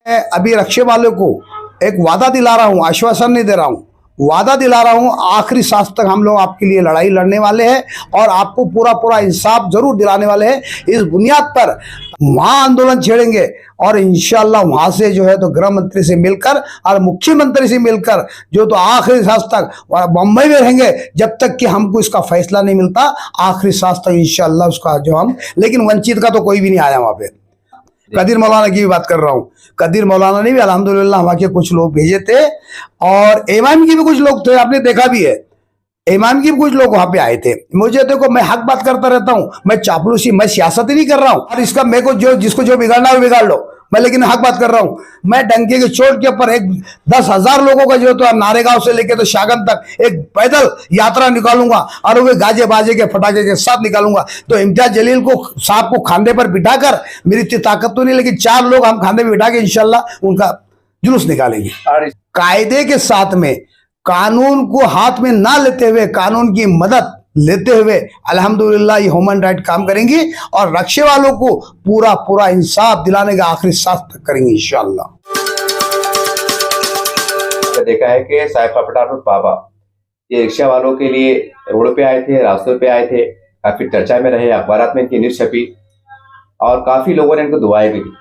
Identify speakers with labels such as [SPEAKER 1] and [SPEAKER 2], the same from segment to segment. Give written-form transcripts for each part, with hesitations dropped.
[SPEAKER 1] मैं अभी रक्षे वालों को एक वादा दिला रहा हूं, आश्वासन नहीं दे रहा हूं, वादा दिला रहा हूं, आखिरी सांस तक हम लोग आपके लिए लड़ाई लड़ने वाले हैं और आपको पूरा पूरा इंसाफ जरूर दिलाने वाले हैं। इस बुनियाद पर वहां आंदोलन छेड़ेंगे और इंशाल्लाह वहां से जो है तो गृह मंत्री से मिलकर और मुख्यमंत्री से मिलकर जो तो आखिरी सांस तक बम्बई में रहेंगे जब तक कि हमको इसका फैसला नहीं मिलता। आखिरी सांस तक इंशाल्लाह उसका जो हम, लेकिन वंचित का तो कोई भी नहीं आया वहां पे। कदीर मौलाना की भी बात कर रहा हूँ, कदीर मौलाना ने भी अल्हम्दुलिल्लाह वहां के कुछ लोग भेजे थे और इमाम की भी कुछ लोग थे, आपने देखा भी है, इमाम की भी कुछ लोग वहां पे आए थे। मुझे देखो, मैं हक बात करता रहता हूँ, मैं चापलूसी, मैं सियासत ही नहीं कर रहा हूँ और इसका मेरे को जो जिसको जो बिगाड़ना है बिगाड़ लो, मैं लेकिन हक बात कर रहा हूँ। मैं डंके के चोट के ऊपर एक 10,000 लोगों का जो तो नारेगांव से लेके तो शागन तक एक पैदल यात्रा निकालूंगा और वो गाजे बाजे के फटाके के साथ निकालूंगा। तो इम्तियाज जलील को साहब को खांधे पर बिठाकर, मेरी इतनी ताकत तो नहीं लेकिन 4 लोग हम खांधे पर बिठा के इंशाल्लाह उनका जुलूस निकालेंगे कायदे के साथ में, कानून को हाथ में ना लेते हुए, कानून की मदद लेते हुए अल्हम्दुलिल्लाह ये ह्यूमन राइट काम करेंगी और रक्षे वालों को पूरा पूरा इंसाफ दिलाने का आखिरी सांस तक करेंगे इंशाअल्लाह।
[SPEAKER 2] देखा है कि साहिब पठान और बाबा ये रिक्शा वालों के लिए रोड पे आए थे, रास्तों पे आए थे, काफी चर्चा में रहे, अखबारात में इनकी न्यूज छपी और काफी लोगों ने इनको दुआएं भी दी।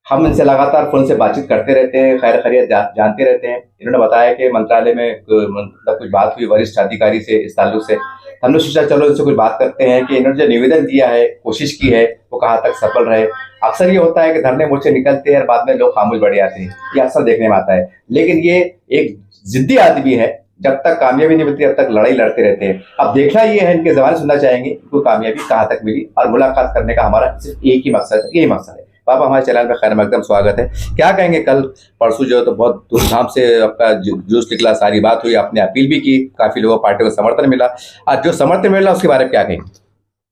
[SPEAKER 2] हम इनसे लगातार फोन से बातचीत करते रहते हैं, खैर खैरियत जानते रहते हैं। इन्होंने बताया कि मंत्रालय में मतलब कुछ बात हुई वरिष्ठ अधिकारी से इस ताल्लुक से। हमने सोचा चलो इनसे कुछ बात करते हैं कि इन्होंने जो निवेदन दिया है, कोशिश की है, वो कहाँ तक सफल रहे। अक्सर ये होता है कि धरने मोर्चे निकलते हैं और बाद में लोग खामोश बढ़ जाते हैं, ये अक्सर देखने में आता है। लेकिन ये एक जिद्दी आदमी है, जब तक कामयाबी नहीं मिलती तब तक लड़ाई लड़ते रहते हैं। अब देखना ये है, इनके ज़बान सुनना चाहेंगे इनको कामयाबी कहाँ तक मिली और मुलाकात करने का हमारा सिर्फ एक ही मकसद है, यही मकसद है। पापा हमारे चैनल में खैर मकदम स्वागत है। क्या कहेंगे, कल परसों जो तो बहुत धूमधाम से आपका जुलूस निकला, सारी बात हुई, आपने अपील भी की, काफी लोगों पार्टी को समर्थन मिला, आज जो समर्थन मिला उसके बारे में क्या कहेंगे?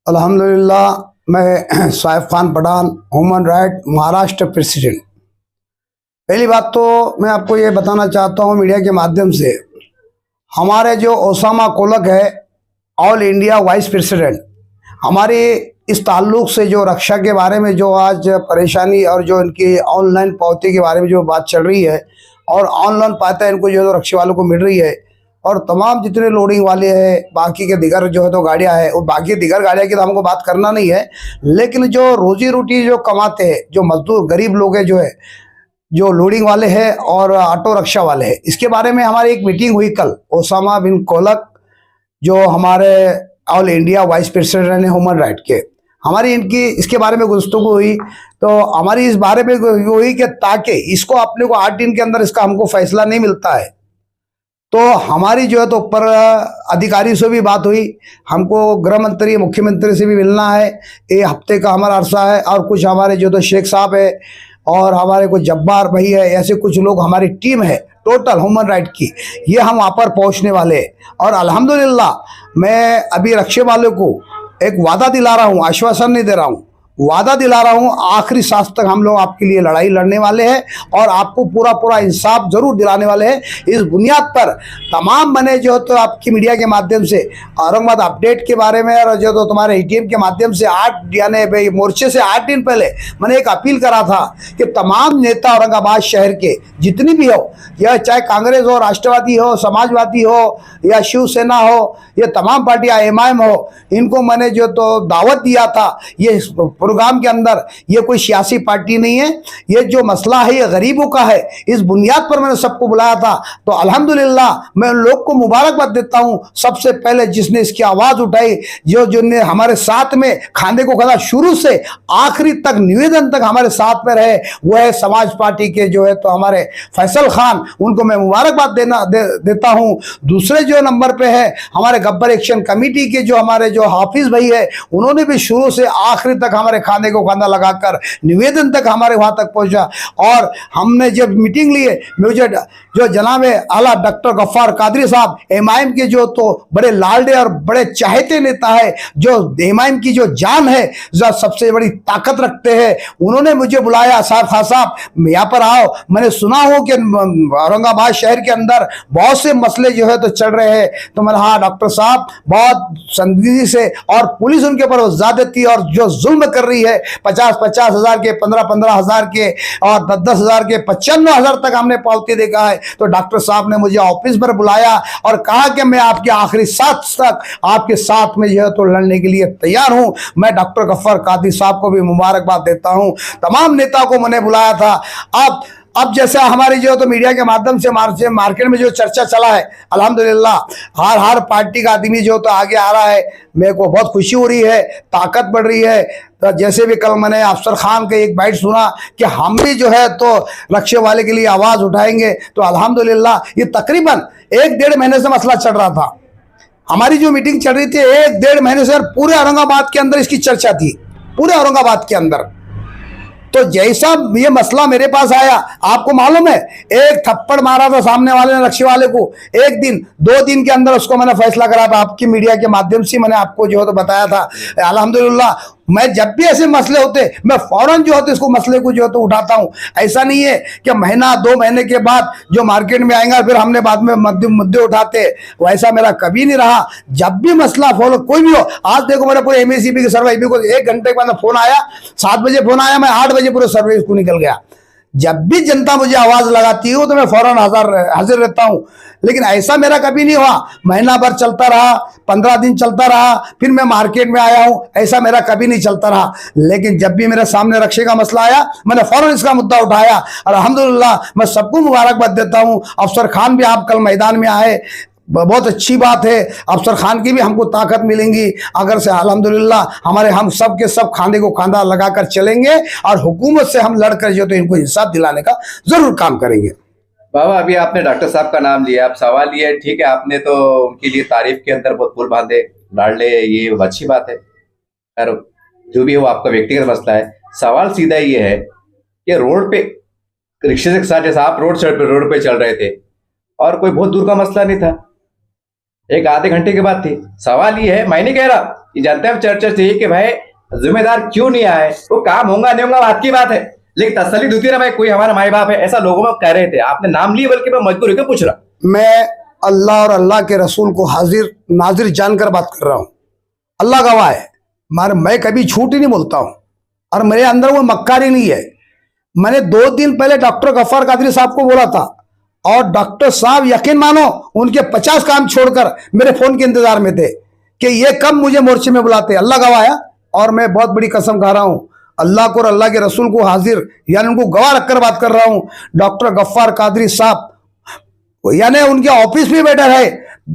[SPEAKER 1] अल्हम्दुलिल्लाह, मैं Sahib Khan Pathan, human right Maharashtra president. पहली बात तो मैं आपको ये बताना चाहता हूँ मीडिया के माध्यम से, हमारे जो ओसामा कोलक है ऑल इंडिया वाइस प्रेसिडेंट, हमारे इस ताल्लुक से जो रक्षा के बारे में जो आज परेशानी और जो इनकी ऑनलाइन पावती के बारे में जो बात चल रही है और ऑनलाइन पाता है इनको जो है रक्षा वालों को मिल रही है और तमाम जितने लोडिंग वाले हैं, बाकी के दिगर जो है तो गाड़ियां हैं, और बाकी दिगर गाड़ियां की तो हमको बात करना नहीं है, लेकिन जो रोजी रोटी जो कमाते हैं, जो मजदूर गरीब लोग हैं, जो है जो लोडिंग वाले हैं और ऑटो रिक्शा वाले हैं, इसके बारे में हमारी एक मीटिंग हुई कल। ओसामा बिन कोलक जो हमारे ऑल इंडिया वाइस प्रेसिडेंट हैं ह्यूमन राइट के, हमारी इनकी इसके बारे में गुफ्तगू हुई। तो हमारी इस बारे में हुई कि ताकि इसको अपने को 8 दिन के अंदर इसका हमको फैसला नहीं मिलता है तो हमारी जो है तो ऊपर अधिकारी से भी बात हुई, हमको गृह मंत्री मुख्यमंत्री से भी मिलना है, ये हफ्ते का हमारा अरसा है। और कुछ हमारे जो तो शेख साहब है और हमारे कुछ जब्बार भाई है, ऐसे कुछ लोग हमारी टीम है टोटल ह्यूमन राइट की, ये हम वहाँ पर पहुँचने वाले हैं। और अल्हम्दुलिल्लाह मैं अभी रक्षे वालों को एक वादा दिला रहा हूँ, आश्वासन नहीं दे रहा हूँ, वादा दिला रहा हूँ, आखिरी सांस तक हम लोग आपके लिए लड़ाई लड़ने वाले हैं और आपको पूरा पूरा इंसाफ जरूर दिलाने वाले हैं। इस बुनियाद पर तमाम मैंने जो तो आपकी मीडिया के माध्यम से औरंगाबाद अपडेट के बारे में और जो तो तुम्हारे एटीएम के माध्यम से 8 यानी मोर्चे से 8 दिन पहले मैंने एक अपील करा था कि तमाम नेता औरंगाबाद शहर के जितनी भी हो, यह चाहे कांग्रेस हो, राष्ट्रवादी हो, समाजवादी हो या शिवसेना हो, ये तमाम पार्टियाँ एमआईएम हो, इनको मैंने जो तो दावत दिया था ये प्रोग्राम के अंदर, ये कोई सियासी पार्टी नहीं है, ये जो मसला है ये गरीबों का है। इस बुनियाद पर मैंने सबको बुलाया था। तो अल्हम्दुलिल्लाह मैं उन लोग को मुबारकबाद देता हूं, सबसे पहले जिसने इसकी आवाज़ उठाई, जिन्होंने हमारे साथ में खांधे को खाना शुरू से आखिरी तक निवेदन तक हमारे साथ में रहे, वो है समाज पार्टी के जो है तो हमारे फैसल खान, उनको मैं मुबारकबाद देता हूँ। दूसरे जो नंबर पे है हमारे गब्बर एक्शन कमेटी के जो हमारे जो हाफिज भाई है, उन्होंने भी शुरू से आखिरी तक हमारे खाने को खाना लगाकर निवेदन तक हमारे वहां तक पहुंचा। और हमने जब मीटिंग लिए, मुझे जो जनाब आला डॉक्टर गफ्फार कादरी साहब एमआईएम के जो तो बड़े लालडे और बड़े चाहते नेता है, जो एमआईएम की जो जान है, जो सबसे बड़ी ताकत रखते हैं, उन्होंने मुझे बुलाया, साहब खान साहब यहाँ पर आओ, मैंने सुना हो कि औरंगाबाद शहर के अंदर बहुत से मसले जो है तो चल रहे हैं। तो मैंने हाँ डॉक्टर साहब, बहुत संजीदगी से और पुलिस उनके ऊपर ज्यादती और जो जुल्म कर रही है, 50-50 हजार के, 15-15 हजार के और 10-10 हजार के, 95 हजार तक हमने पावती देखा है। तो डॉक्टर साहब ने मुझे ऑफिस पर बुलाया और कहा कि मैं आपके आखिरी सांस तक आपके साथ में जो है तो लड़ने के लिए तैयार हूं। मैं डॉक्टर गफ्फार कादरी साहब को भी मुबारकबाद देता हूं, तमाम नेता को मैंने बुलाया था। अब जैसे हमारी जो तो मीडिया के माध्यम से मार्केट में जो चर्चा चला है, अल्हम्दुलिल्लाह हर पार्टी का आदमी जो तो आगे आ रहा है, मेरे को बहुत खुशी हो रही है, ताकत बढ़ रही है। तो जैसे भी कल मैंने अफसर खान का एक बाइट सुना कि हम भी जो है तो रक्षे वाले के लिए आवाज उठाएंगे, तो अल्हम्दुलिल्लाह ये तकरीबन 1-1.5 महीने से मसला चल रहा था। हमारी जो मीटिंग चल रही थी 1-1.5 महीने से, पूरे औरंगाबाद के अंदर इसकी चर्चा थी, पूरे औरंगाबाद के अंदर। तो जैसा ये मसला मेरे पास आया, आपको मालूम है, एक थप्पड़ मारा था सामने वाले ने रक्षे वाले को, 1 दिन 2 दिन के अंदर उसको मैंने फैसला करा था। आपकी मीडिया के माध्यम से मैंने आपको जो है तो बताया था। अल्हम्दुलिल्लाह मैं जब भी ऐसे मसले होते मैं फौरन जो होते इसको मसले को जो है तो उठाता हूं। ऐसा नहीं है कि महीना 2 महीने के बाद जो मार्केट में आएगा फिर हमने बाद में मुद्दे उठाते, वैसा मेरा कभी नहीं रहा। जब भी मसला फॉलो कोई भी हो, आज देखो मेरे पूरे एमएससीबी के सर्वे को 1 घंटे के बाद फोन आया, 7 बजे फोन आया, मैं 8 बजे पूरे सर्वे को निकल गया। जब भी जनता मुझे आवाज लगाती हो तो मैं फौरन हाजिर रहता हूं। लेकिन ऐसा मेरा कभी नहीं हुआ, महीना भर चलता रहा, 15 दिन चलता रहा, फिर मैं मार्केट में आया हूं, ऐसा मेरा कभी नहीं चलता रहा। लेकिन जब भी मेरे सामने रक्षे का मसला आया, मैंने फौरन इसका मुद्दा उठाया और अल्हम्दुलिल्लाह मैं सबको मुबारकबाद देता हूं। अफसर खान भी आप कल मैदान में आए, बहुत अच्छी बात है। अफसर खान की भी हमको ताकत मिलेंगी अगर से अल्हम्दुलिल्लाह हम सब के सब खांधे को खांधा लगाकर चलेंगे और हुकूमत से हम लड़कर जो तो इनको इंसाफ दिलाने का जरूर काम करेंगे।
[SPEAKER 2] बाबा अभी आपने डॉक्टर साहब का नाम लिया, आप सवाल ये ठीक है, आपने तो उनके लिए तारीफ के अंदर बहुत पुल बांधे लाडले, ये अच्छी बात है। खैर जो भी हो आपका व्यक्तिगत मसला है। सवाल सीधा ये है कि रोड पे रिक्शे के साथ जैसा आप रोड पे चल रहे थे और कोई बहुत दूर का मसला नहीं था, एक आधे घंटे के बाद थी। सवाल ये है, मैं नहीं कह रहा, ये जानते हैं चर्चा चाहिए कि भाई जिम्मेदार क्यों नहीं आए, वो काम होगा नहीं होगा बात की बात है, लेकिन तसल्ली दूती ना भाई कोई हमारा माई बाप है, ऐसा लोगों में कह रहे थे। आपने नाम लिए बल्कि मैं मजबूर होकर पूछ रहा।
[SPEAKER 1] मैं अल्लाह और अल्लाह के रसूल को हाजिर नाजिर जानकर बात कर रहा हूँ, अल्लाह गवाह है। मैं कभी झूठ ही नहीं बोलता हूँ और मेरे अंदर वो मक्कारी नहीं है। मैंने 2 दिन पहले डॉक्टर गफ्फार कादरी साहब को बोला था और डॉक्टर साहब यकीन मानो उनके 50 काम छोड़कर मेरे फोन के इंतजार में थे कि ये कब मुझे मोर्चे में बुलाते। अल्लाह गवाह है और मैं बहुत बड़ी कसम खा रहा हूं, अल्लाह को और अल्लाह के रसूल को हाजिर यानी उनको गवाह रखकर बात कर रहा हूं। डॉक्टर गफ्फार कादरी साहब यानी उनके ऑफिस में बैठा है,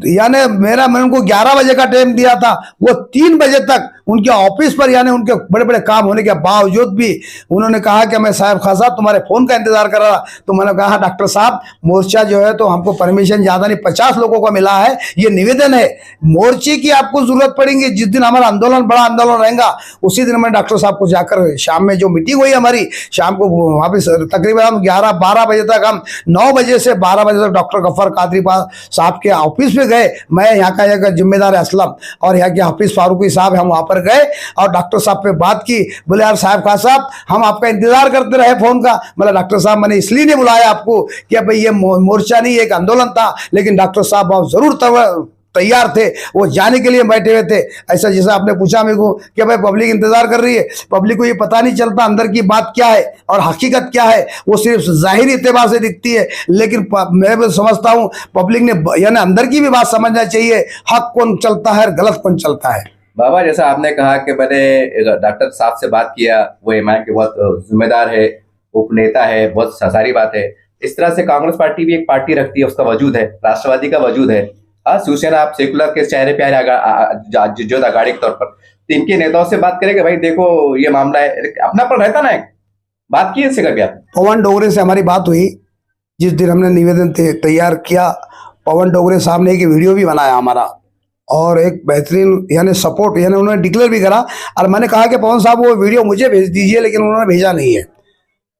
[SPEAKER 1] यानी मैंने उनको 11 बजे का टाइम दिया था, वो 3 बजे तक उनके ऑफिस पर यानी उनके बड़े बड़े काम होने के बावजूद भी उन्होंने कहा कि मैं साहब खान साहब तुम्हारे फोन का इंतजार कर रहा। तो मैंने कहा डॉक्टर साहब मोर्चा जो है तो हमको परमिशन ज्यादा नहीं, 50 लोगों को मिला है, ये निवेदन है, मोर्चे की आपको जरूरत पड़ेगी जिस दिन हमारा आंदोलन बड़ा आंदोलन रहेगा उसी दिन मैं डॉक्टर साहब को जाकर शाम में जो मीटिंग हुई हमारी शाम को वहाँ पे तकरीबन हम 11-12 बजे तक, हम 9 बजे से 12 बजे तक डॉक्टर गफ्फार कादरी साहब के ऑफिस में गए। मैं यहाँ का जिम्मेदार असलम और यहाँ के हाफिज फारूकी साहब, हम वहाँ पर गए और डॉक्टर साहब पे बात की। बोले यार साहब खान साहब हम आपका इंतजार करते रहे फोन का। मतलब डॉक्टर साहब मैंने इसलिए नहीं बुलाया आपको कि भाई ये मोर्चा नहीं एक आंदोलन था, लेकिन डॉक्टर साहब आप जरूर तैयार थे, वो जाने के लिए बैठे हुए थे। ऐसा जैसा आपने पूछा मेरे को कि भाई पब्लिक इंतजार कर रही है, पब्लिक को ये पता नहीं चलता अंदर की बात क्या है और हकीकत क्या है, वो सिर्फ जाहिरी एतबार से दिखती है। लेकिन मैं भी समझता हूँ पब्लिक ने यानी अंदर की भी बात समझना चाहिए, हक कौन चलता है और गलत कौन चलता है।
[SPEAKER 2] बाबा जैसा आपने कहा कि मैंने डॉक्टर साहब से बात किया, वो एमआईएम के बहुत जिम्मेदार है, उपनेता है, बहुत सारी बात है। इस तरह से कांग्रेस पार्टी भी एक पार्टी रखती है, उसका वजूद है, राष्ट्रवादी का वजूद है। शिवसेना आप सेकुलर के चेहरे पे जो अगाड़ी के तौर पर, तो इनके नेताओं से बात करें कि भाई देखो ये मामला है, अपना पर रहता ना, बात की इससे कभी आप?
[SPEAKER 1] पवन डोगरे से हमारी बात हुई जिस दिन हमने निवेदन तैयार किया। पवन डोगरे साहब ने एक वीडियो भी बनाया हमारा और एक बेहतरीन यानी सपोर्ट यानी उन्होंने डिक्लेयर भी करा। और मैंने कहा कि पवन साहब वो वीडियो मुझे भेज दीजिए, लेकिन उन्होंने भेजा नहीं है।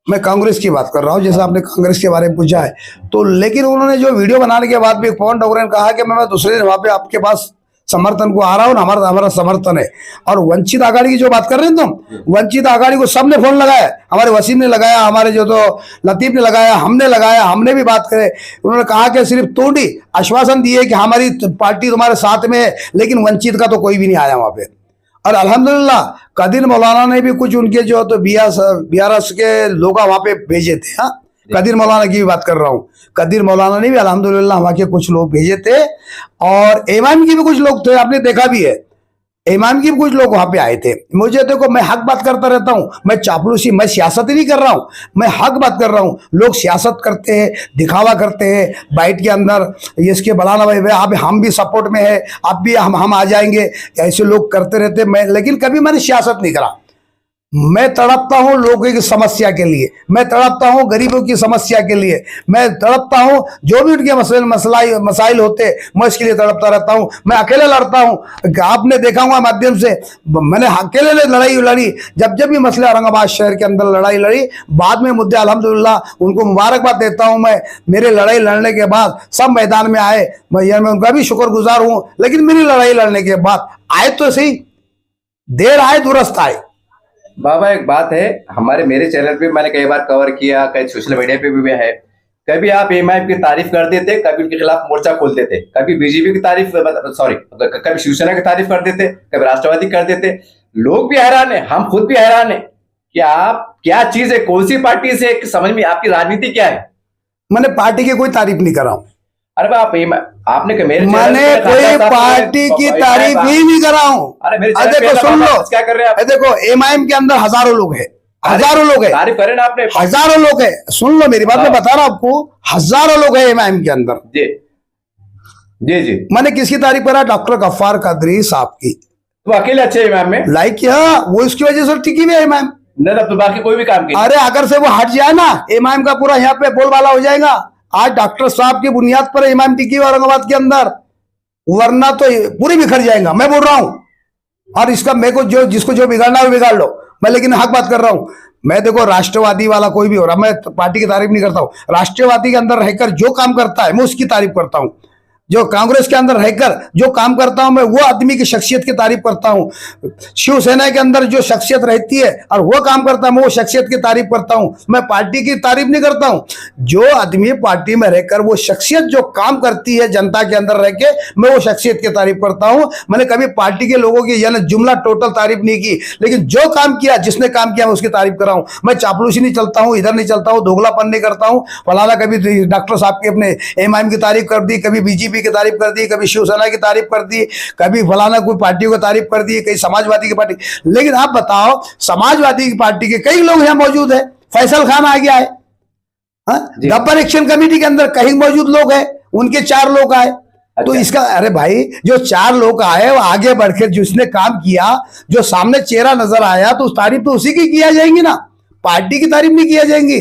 [SPEAKER 1] मैं कांग्रेस की बात कर रहा हूँ, जैसा आपने कांग्रेस के बारे में पूछा है तो। लेकिन उन्होंने जो वीडियो बनाने के बाद भी पवन डोगरे ने कहा कि मैं दूसरे दिन वहाँ पे आपके पास समर्थन को आ रहा हूँ, हमारा समर्थन है। और वंचित आघाड़ी की जो बात कर रहे हैं तुम, वंचित आघाड़ी को सबने फोन लगाया, हमारे वसीम ने लगाया, हमारे जो तो लतीफ ने लगाया, हमने लगाया, हमने भी बात करे। उन्होंने कहा कि सिर्फ तोड़ी आश्वासन दिए कि हमारी पार्टी तुम्हारे साथ में है, लेकिन वंचित का तो कोई भी नहीं आया वहाँ पे। और अल्हम्दुलिल्लाह कदीर मौलाना ने भी कुछ उनके जो तो BRS के लोग वहां पे भेजे थे। हाँ, कदीर मौलाना की भी बात कर रहा हूँ। कदीर मौलाना ने भी अल्हम्दुलिल्लाह वहां के कुछ लोग भेजे थे, और इमाम की भी कुछ लोग थे, आपने देखा भी है, इमाम की भी कुछ लोग वहां पे आए थे। मुझे देखो, मैं हक बात करता रहता हूँ, मैं चापलूसी, मैं सियासत ही नहीं कर रहा हूँ, मैं हक बात कर रहा हूँ। लोग सियासत करते हैं, दिखावा करते हैं बाइट के अंदर, इसके बढ़ाना भाई आप हम भी सपोर्ट में है, आप भी हम आ जाएंगे, ऐसे लोग करते रहते। मैं लेकिन कभी मैंने सियासत नहीं करा। मैं तड़पता हूं लोगों की समस्या के लिए, मैं तड़पता हूं गरीबों की समस्या के लिए, मैं तड़पता हूं जो भी उनके मसाइल होते, मैं इसके लिए तड़पता रहता हूं। मैं अकेले लड़ता हूं, आपने देखा हुआ माध्यम से, मैंने अकेले लड़ाई लड़ी। जब जब भी मसले औरंगाबाद शहर के अंदर लड़ाई लड़ी, बाद में मुद्दे अल्हम्दुलिल्लाह उनको मुबारकबाद देता हूं। मैं मेरे लड़ाई लड़ने के बाद सब मैदान में आए, मैं उनका भी शुक्रगुजार हूं। लेकिन मेरी लड़ाई लड़ने के बाद आए तो सही, देर आए दुरुस्त आए।
[SPEAKER 2] बाबा एक बात है, मेरे चैनल पे मैंने कई बार कवर किया, कई सोशल मीडिया पे भी है, कभी आप इमाम की तारीफ कर देते, कभी उनके खिलाफ मोर्चा खोल देते, कभी बीजेपी की तारीफ, सॉरी, कभी शिवसेना की तारीफ कर देते, कभी राष्ट्रवादी कर देते। लोग भी हैरान है, हम खुद भी हैरान है कि आप क्या चीज है, कौन सी पार्टी से, समझ में आपकी राजनीति क्या है।
[SPEAKER 1] मैंने पार्टी की कोई तारीफ नहीं कर रहा हूं।
[SPEAKER 2] अरे बाप, आपने
[SPEAKER 1] मैंने कोई पार्टी की तारीफ ही नहीं कर रहा हूँ।
[SPEAKER 2] अरे
[SPEAKER 1] देखो सुन लो,
[SPEAKER 2] क्या कर रहे हैं आप?
[SPEAKER 1] देखो इमाम के अंदर हजारों लोग हैं, हजारों लोग हैं,
[SPEAKER 2] तारीफ करें ना आपने,
[SPEAKER 1] हजारों लोग हैं। सुन लो मेरी बात, मैं बता रहा हूं आपको, हजारों लोग हैं इमाम के अंदर।
[SPEAKER 2] जी जी जी।
[SPEAKER 1] मैंने किसकी तारीफ करा? डॉक्टर गफ्फार कादरी साहब की।
[SPEAKER 2] तो अकेले अच्छे इमाम में
[SPEAKER 1] लाइक किया, वो इसकी वजह से टिकी हुई है इमाम।
[SPEAKER 2] नहीं तो बाकी कोई भी काम किया।
[SPEAKER 1] अरे अगर से वो हट जाए ना, इमाम का पूरा यहाँ पे बोलबाला हो जाएगा। आज डॉक्टर साहब की बुनियाद पर इमाम टिकी औरंगाबाद के अंदर, वरना तो पूरी बिखर जाएगा। मैं बोल रहा हूं, और इसका मेरे को जिसको जो बिगाड़ना है वो बिगाड़ लो, मैं लेकिन हक बात कर रहा हूं। मैं देखो राष्ट्रवादी वाला कोई भी हो रहा, मैं पार्टी की तारीफ नहीं करता हूं। राष्ट्रवादी के अंदर रहकर जो काम करता है मैं उसकी तारीफ करता हूं। जो कांग्रेस के अंदर रहकर जो काम करता हूं मैं वो आदमी की शख्सियत की तारीफ करता हूं। शिवसेना के अंदर जो शख्सियत रहती है और वो काम करता है मैं वो शख्सियत की तारीफ करता हूं। मैं पार्टी की तारीफ नहीं करता हूं। जो आदमी पार्टी में रहकर वो शख्सियत जो काम करती है जनता के अंदर रह के, मैं वो शख्सियत की तारीफ करता हूं। मैंने कभी पार्टी के लोगों की यानी जुमला टोटल तारीफ नहीं की, लेकिन जो काम किया, जिसने काम किया मैं उसकी तारीफ कर रहा हूं। मैं चापलूसी नहीं चलता हूं, इधर नहीं चलता हूं, दोगलापन नहीं करता हूं। फलाना कभी डॉक्टर साहब की अपने इमाम की तारीफ कर दी, कभी बीजेपी की तारीफ कर दी, कभी शिवसेना की तारीफ कर दी, कभी फलाना कोई पार्टी को तारीफ कर दी, कहीं समाजवादी की पार्टी। लेकिन आप बताओ, समाजवादी की पार्टी के कई लोग यहां मौजूद है, फैसल खान आ गया है, गब्बर एक्शन कमेटी के अंदर कहीं मौजूद लोग हैं, उनके 4 लोग आए। तो इसका, अरे भाई जो 4 लोग आए वो आगे बढ़कर जिसने काम किया, जो सामने चेहरा नजर आया, तो उस तारीफ तो उसी की किया जाएंगी ना, पार्टी की तारीफ नहीं किया जाएंगी।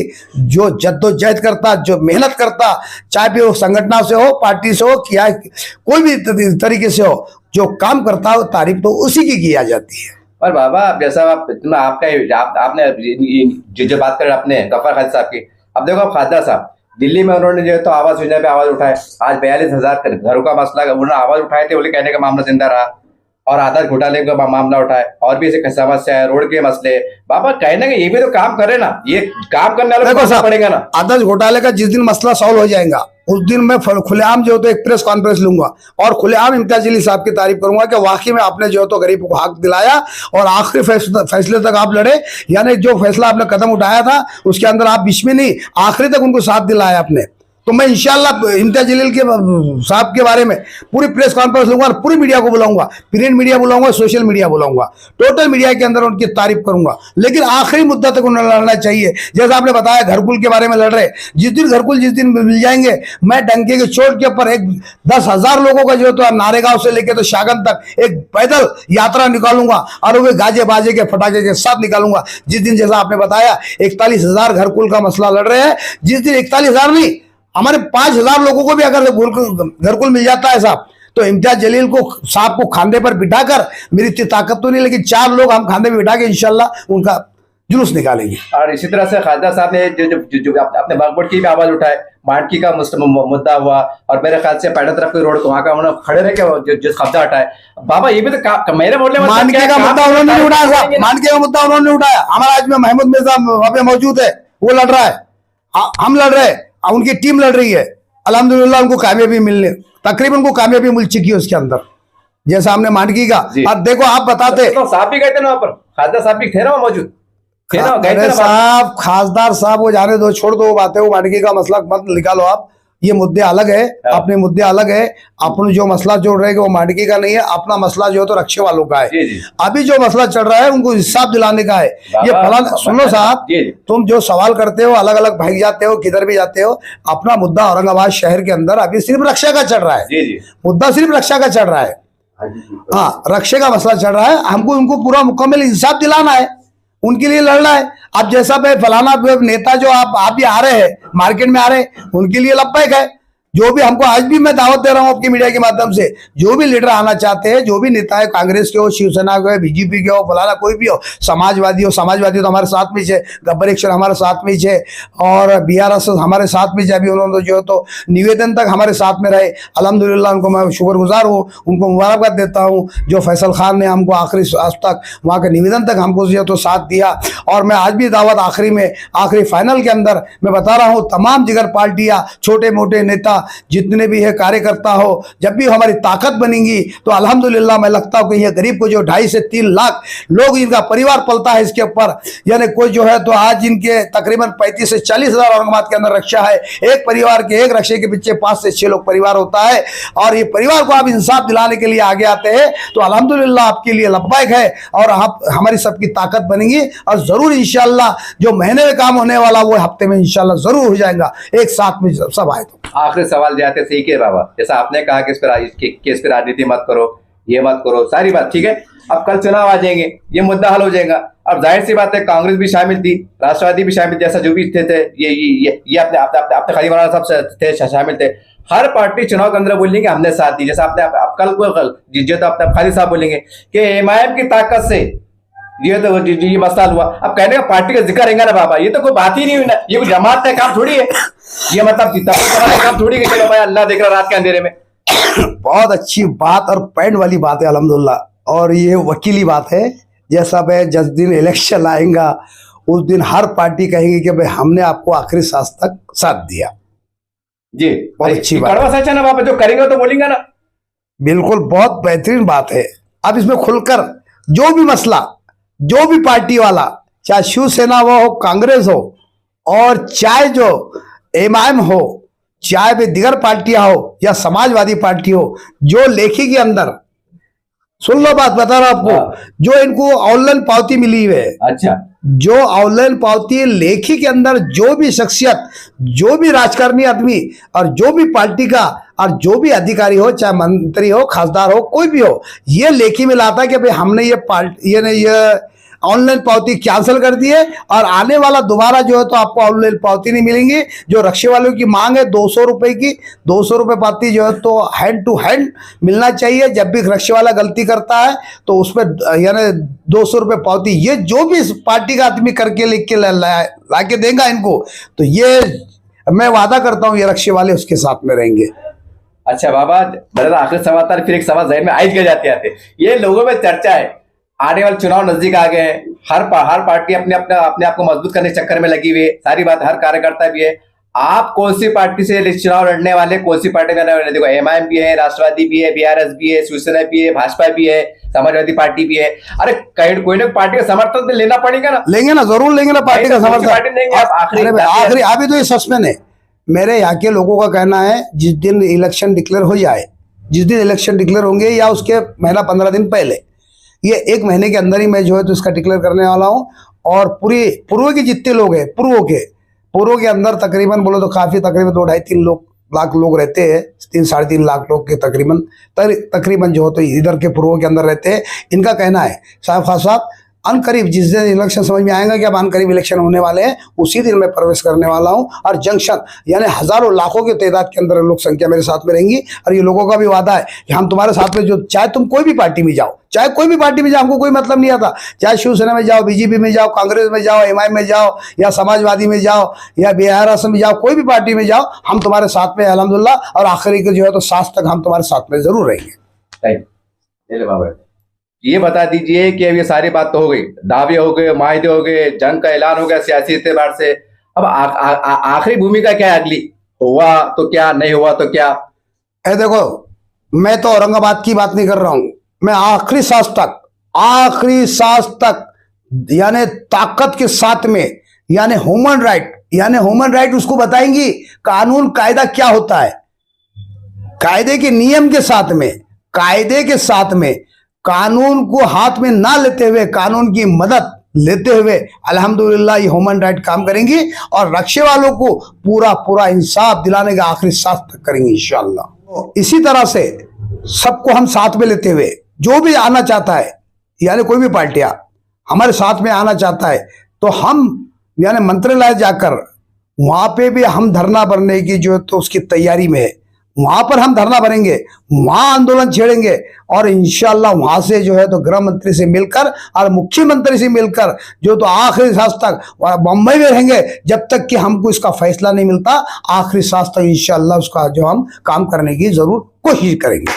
[SPEAKER 1] जो जद्दोजहद करता, जो मेहनत करता, चाहे वो संगठन से हो, पार्टी से हो, क्या कोई भी तरीके से हो, जो काम करता हो तारीफ तो उसी की किया जाती है।
[SPEAKER 2] और बाबा जैसा आपने जो बात कर अपने गफ्फार खान साहब की, अब देखो आप खादर साहब दिल्ली में उन्होंने जो है तो आवाज योजना पे आवाज उठाए, आज 42,000 घरों का मसला उन्होंने आवाज उठाए थे, बोले कहने का मामला जिंदा रहा, और आधार घोटाले का मामला उठाए, और भी ऐसे समस्या है, रोड के मसले। बाबा कहने का ये भी तो काम करे ना, ये काम करने वाले को पड़ेगा ना।
[SPEAKER 1] आधार घोटाले का जिस दिन मसला सॉल्व हो जाएगा उस दिन मैं खुलेआम जो तो एक प्रेस कॉन्फ्रेंस लूंगा और खुलेआम इम्तियाज जलील साहब की तारीफ करूंगा कि वाकई में आपने जो तो गरीब को हक दिलाया और आखिरी फैसले तक आप लड़े, यानी जो फैसला आपने कदम उठाया था उसके अंदर आप बीच में नहीं, आखिरी तक उनको साथ दिलाया आपने। तो मैं इंशाल्लाह इम्तियाज जलील के साहब के बारे में पूरी प्रेस कॉन्फ्रेंस लूंगा और पूरी मीडिया को बुलाऊंगा, प्रिंट मीडिया बुलाऊंगा, सोशल मीडिया बुलाऊंगा, टोटल मीडिया के अंदर उनकी तारीफ करूंगा। लेकिन आखिरी मुद्दा तक उन्हें लड़ना चाहिए। जैसा आपने बताया घरकुल के बारे में लड़ रहे, जिस दिन घरकुल जिस दिन मिल जाएंगे, मैं डंके के चोट के ऊपर 10,000 लोगों का जो तो नारेगांव से लेकर तो शागन तक एक पैदल यात्रा निकालूंगा और वो गाजे बाजे के फटाके के साथ निकालूंगा। जिस दिन जैसा आपने बताया 41,000 घरकुल का मसला लड़ रहे हैं, जिस दिन 41,000 नहीं हमारे 5,000 लोगों को भी अगर घरकुल मिल जाता है साहब, तो इम्तियाज जलील को साहब को खांधे पर बिठाकर, मेरी इतनी ताकत तो नहीं लेकिन 4 लोग हम खांधे पर बिठा के इंशाल्लाह उनका जुलूस निकालेंगे।
[SPEAKER 2] और इसी तरह से खादर साहब ने जो अपने बागबोट की भी आवाज उठाए, मांडकी का मुद्दा हुआ, और मेरे ख्याल से पैडा तरफ रोड को वहां का उन्होंने खड़े रह के जो कब्जा हटाए। बाबा ये भी तो मेरे मोहल्ले में
[SPEAKER 1] मांडकी का मुद्दा उन्होंने नहीं उठाया साहब, मांडकी का मुद्दा उन्होंने उठाया। हमारा आज में महमूद मिर्जा वहां पे मौजूद है, वो लड़ रहा है, हम लड़ रहे हैं, उनकी टीम लड़ रही है। अल्हम्दुलिल्लाह उनको कामयाबी मिलने, तकरीबन उनको कामयाबी मिल चुकी है उसके अंदर। जैसा हमने मांडकी का।
[SPEAKER 2] जी।
[SPEAKER 1] अब देखो आप बताते
[SPEAKER 2] तो साहब भी गए थे ना वहां पर, खासदार साहब भी थे ना वहाँ मौजूद, थे ना, गए थे
[SPEAKER 1] अरे
[SPEAKER 2] ना वहाँ?
[SPEAKER 1] साहब खासदार साहब वो जाने दो, छोड़ दो वो बातें, वो मांडकी का मसला मत निकालो आप, ये मुद्दे अलग है,
[SPEAKER 2] हाँ।
[SPEAKER 1] अपने मुद्दे अलग है। अपन जो मसला जोड़ रहे हैं वो मांडकी का नहीं है, अपना मसला जो है तो रक्षे वालों का है।
[SPEAKER 2] जी जी
[SPEAKER 1] अभी जो मसला चल रहा है उनको हिसाब दिलाने का है। ये
[SPEAKER 2] बाबा,
[SPEAKER 1] फलाना सुनो साहब,
[SPEAKER 2] जी जी
[SPEAKER 1] तुम जो सवाल करते हो अलग अलग भाग जाते हो, किधर भी जाते हो, अपना मुद्दा औरंगाबाद शहर के अंदर अभी सिर्फ रक्षा का चल रहा है,
[SPEAKER 2] जी जी
[SPEAKER 1] मुद्दा सिर्फ रक्षा का चल रहा है।
[SPEAKER 2] हाँ जी, जी।
[SPEAKER 1] हाँ, रक्षा का मसला चल रहा है, हमको उनको पूरा मुकम्मल इंसाफ दिलाना है, उनके लिए लड़ना है। अब जैसा भाई फलाना नेता जो आप भी आ रहे हैं मार्केट में आ रहे हैं, उनके लिए लब्बैक है। जो भी हमको आज भी मैं दावत दे रहा हूं आपकी मीडिया के माध्यम से, जो भी लीडर आना चाहते हैं, जो भी नेता है, कांग्रेस के हो, शिवसेना के हो, बीजेपी के हो, फलाना कोई भी हो, समाजवादी हो, समाजवादी तो हमारे साथ में है, गब्बर एक्शन हमारे साथ में है, और BRS हमारे साथ में है। अभी उन्होंने जो है तो निवेदन तक हमारे साथ में रहे, अल्हम्दुलिल्लाह उनको मैं शुक्रगुजार हूँ, उनको मुबारकबाद देता हूँ। जो फैसल खान ने हमको आखिरी आज तक वहाँ के निवेदन तक हमको जो है तो साथ दिया। और मैं आज भी दावत आखिरी में, आखिरी फाइनल के अंदर मैं बता रहा हूँ, तमाम जिगर पार्टियां, छोटे मोटे नेता जितने भी है, कार्यकर्ता हो, जब भी हमारी ताकत बनेगी तो अल्हम्दुलिल्लाह मैं लगता हूँ कि ये गरीब को जो 2.5 से 3 लाख लोग इनका परिवार पलता है इसके ऊपर, यानी कोई जो है तो आज इनके तकरीबन 35 से 40 हज़ार औरंगाबाद के अंदर रक्षा है। एक परिवार के, एक रक्षे के पीछे 5 से 6 लोग परिवार होता है, और ये परिवार को आप इंसाफ दिलाने के लिए आगे आते हैं तो अल्हम्दुलिल्लाह आपके लिए लब्बैक है, और आप हमारी सबकी ताकत बनेगी। और जरूर इंशाल्लाह जो महीने में काम होने वाला वो हफ्ते में इंशाल्लाह जरूर हो जाएगा, एक साथ में सब आए तो।
[SPEAKER 2] आखिरी सवाल जाते सही के बाबा, जैसा आपने कहा कि इस पे राजनीति मत करो, ये मत करो, सारी बात ठीक है। अब कल चुनाव आ जाएंगे, ये मुद्दा हल हो जाएगा। अब जाहिर सी बात है कांग्रेस भी शामिल थी, राष्ट्रवादी भी शामिल, जैसा जो भी थे ये अपने खलील मौलाना साहब थे, शामिल थे। हर पार्टी चुनाव के अंदर बोलेंगे हमने साथ दी, जैसा आपने कल जो तो अपने खालिद साहब बोलेंगे कि MIM की ताकत से ये तो ये मसला हुआ। अब कहने का पार्टी का जिक्र रहेगा ना बाबा, ये तो कोई बात ही नहीं हुई ना, ये कोई जमात का काम थोड़ी है, ये मतलब काम थोड़ी है। चलो भाई अल्लाह देख रहा रात के अंधेरे में।
[SPEAKER 1] बहुत अच्छी बात और पॉइंट वाली बात है अल्हम्दुलिल्लाह, और ये वकीली बात है। जैसा भाई जिस दिन इलेक्शन आएगा उस दिन हर पार्टी कहेगी कि भाई हमने आपको आखिरी सांस तक साथ दिया।
[SPEAKER 2] जी
[SPEAKER 1] बहुत अच्छी बात
[SPEAKER 2] कड़वा सच है ना बाबा, जो करेंगे तो बोलेंगे ना।
[SPEAKER 1] बिल्कुल, बहुत बेहतरीन बात है। अब इसमें खुलकर जो भी मसला, जो भी पार्टी वाला, चाहे शिवसेना हो, कांग्रेस हो, और चाहे जो MIM हो, चाहे भी दिगर पार्टियां हो या समाजवादी पार्टी हो, जो लेखी के अंदर, सुन लो बात बता रहा हूं आपको,
[SPEAKER 2] हाँ।
[SPEAKER 1] जो इनको ऑनलाइन पावती मिली है,
[SPEAKER 2] अच्छा,
[SPEAKER 1] जो ऑनलाइन पावती लेखी के अंदर जो भी शख्सियत, जो भी राजकारणी आदमी, और जो भी पार्टी का, और जो भी अधिकारी हो, चाहे मंत्री हो, खासदार हो, कोई भी हो, ये लेखी में लाता है कि भाई हमने ये ऑनलाइन पावती कैंसिल कर दी है, और आने वाला दोबारा जो है तो आपको ऑनलाइन पावती नहीं मिलेंगी। जो रक्षे वालों की मांग है 200 रुपए की, 200 रुपए पावती जो है तो हैंड टू हैंड मिलना चाहिए। जब भी रक्षे वाला गलती करता है तो उसमें यानी 200 रुपए पावती, ये जो भी इस पार्टी का आदमी करके लिख के ला के देगा इनको, तो ये मैं वादा करता हूँ ये रक्षे वाले उसके साथ में रहेंगे।
[SPEAKER 2] अच्छा बाबा, मेरा आखिरी सवाल था, फिर एक सवाल जहन में आज के जाते आते, ये लोगों में चर्चा है, आने वाले चुनाव नजदीक आ गए हैं, हर पार्टी अपने आप को मजबूत करने के चक्कर में लगी हुई है, सारी बात हर कार्यकर्ता भी है। आप कौन सी पार्टी से चुनाव लड़ने वाले, कौन सी पार्टी में लड़ने वाले? देखो MIM भी है, राष्ट्रवादी भी है, BRS भी है, शिवसेना भी है, भाजपा भी है, समाजवादी पार्टी भी है। अरे कोई ना पार्टी का समर्थन तो लेना पड़ेगा ना।
[SPEAKER 1] लेंगे ना, जरूर लेंगे ना पार्टी का समर्थन।
[SPEAKER 2] आखिरी
[SPEAKER 1] अभी तो ये सस्पेंड है। मेरे यहाँ के लोगों का कहना है जिस दिन इलेक्शन डिक्लेयर हो जाए, जिस दिन इलेक्शन डिक्लेयर होंगे या उसके महीना 15 दिन पहले, ये 1 महीने के अंदर ही मैं जो है तो इसका डिक्लेयर करने वाला हूँ। और पूर्व के जितने लोग हैं, पूर्व के अंदर तकरीबन बोलो तो काफ़ी, तकरीबन 2-2.5-3 लाख लोग रहते हैं, 3-3.5 लाख लोग के तकरीबन जो हो तो इधर के पूर्व के अंदर रहते हैं। इनका कहना है साहब खास साहब अनकरीब जिस दिन इलेक्शन समझ में आएगा कि अब अनकरीब इलेक्शन होने वाले हैं, उसी दिन मैं प्रवेश करने वाला हूं। और जंक्शन यानी हजारों लाखों की तादाद के अंदर लोग संख्या मेरे साथ में रहेंगी। और ये लोगों का भी वादा है कि हम तुम्हारे साथ में, जो चाहे तुम कोई भी पार्टी में जाओ, चाहे कोई भी पार्टी में जाओ, हमको कोई मतलब नहीं आता, चाहे शिवसेना में जाओ, बीजेपी में जाओ, कांग्रेस में जाओ, MIM में जाओ, या समाजवादी में जाओ, या BRS में जाओ, कोई भी पार्टी में जाओ, हम तुम्हारे साथ में अल्हम्दुलिल्लाह। और आखिरी के जो है तो सांस तक हम तुम्हारे साथ में जरूर रहेंगे।
[SPEAKER 2] ये बता दीजिए कि अब ये सारी बात तो हो गई, दावे हो गए, मायदे हो गए, जंग का ऐलान हो गया सियासी एतबार से, अब आखिरी भूमिका क्या है अगली? हुआ तो क्या, नहीं हुआ तो क्या?
[SPEAKER 1] देखो, मैं तो औरंगाबाद की बात नहीं कर रहा हूँ, मैं आखिरी सांस तक यानी ताकत के साथ में, यानी ह्यूमन राइट उसको बताएंगी कानून कायदा क्या होता है, कायदे के नियम के साथ में, कानून को हाथ में ना लेते हुए, कानून की मदद लेते हुए अल्हम्दुलिल्लाह ये ह्यूमन राइट काम करेंगी और रक्षा वालों को पूरा इंसाफ दिलाने का आखिरी सांस तक करेंगे इंशाअल्लाह। तो इसी तरह से सबको हम साथ में लेते हुए, जो भी आना चाहता है यानी कोई भी पार्टियां हमारे साथ में आना चाहता है तो हम यानी मंत्रालय जाकर वहां पे भी हम धरना भरने की जो तो उसकी तैयारी में है, वहां पर हम धरना भरेंगे, वहां आंदोलन छेड़ेंगे और इंशाअल्लाह वहां से जो है तो गृह मंत्री से मिलकर और मुख्यमंत्री से मिलकर जो तो आखिरी सांस तक बम्बई में रहेंगे जब तक कि हमको इसका फैसला नहीं मिलता, आखिरी सांस तक इंशाअल्लाह उसका जो हम काम करने की जरूर कोशिश करेंगे।